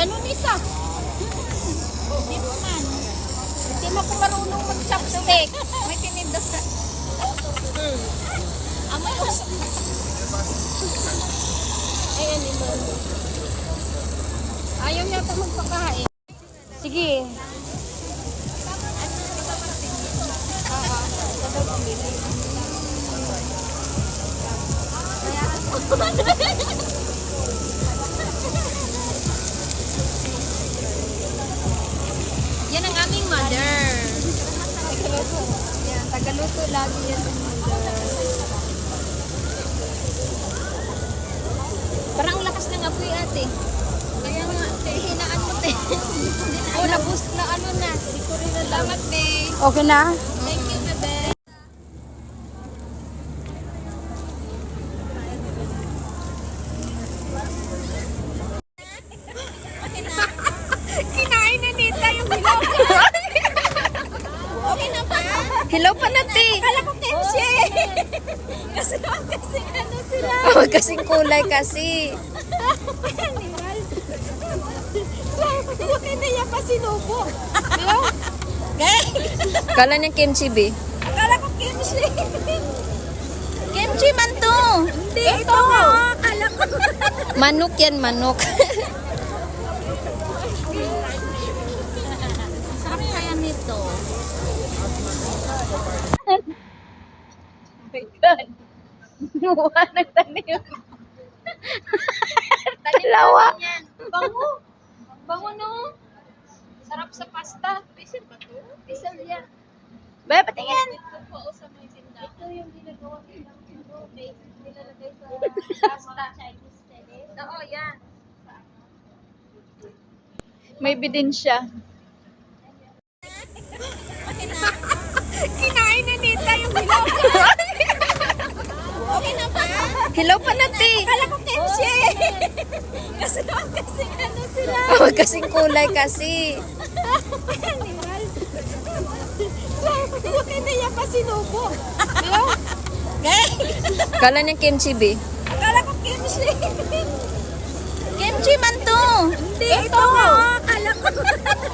ano nisa? Hindi mo man. Hindi mo ko marunong mag-chopstick. May tininda sa... Amoy usok. Ayan, ito. Ayaw yata magpakain. Sige. Yan ang aming mother. Tagaluto. Yan, tagaluto lagi yan ang mother. Parang ang lakas ng apoy ate. Kaya nga ate, hinaan mo te. Oh, naboost na ano na. Hindi ko rin nalamat te. Okay na? Thank you, bebe. Kinain na nita yung hilaw. Okay na ba? Hello pa na, te. Akala ko kimchi. Kasi ano sila. Oh, kasing kulay kasi. Animal. Okay na yan pa sinubo. Hello? Okay? Kala niya kimchi, be. Akala ko kimchi. Kimchi man to. Hindi, ito nga. Akala ko. Manok yan, manok. Sarap kaya nito. Oh my God. Nuha ng tanim. Dalawa. Bango. Bango no. Sarap sa pasta. Pisil ba to? Pisil yan. Ba, patingin. Ito po sa may tinda. Ito yung ginagawa nilang base nilalagay sa pasta. Chinese style. Oo, yan. May bidensya. Kinain na nita yung hilaw. Okay na ba? Hello pa na, te. Akala ko kimchi. Kasi ano sila. Oh, kasing kulay kasi. Animal. Okay na yan pa sinubo. Hello? Okay? Kala niya kimchi, be. Akala ko kimchi. Kimchi man to. Hindi, ito nga. Akala ko.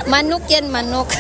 Manok yan, manok.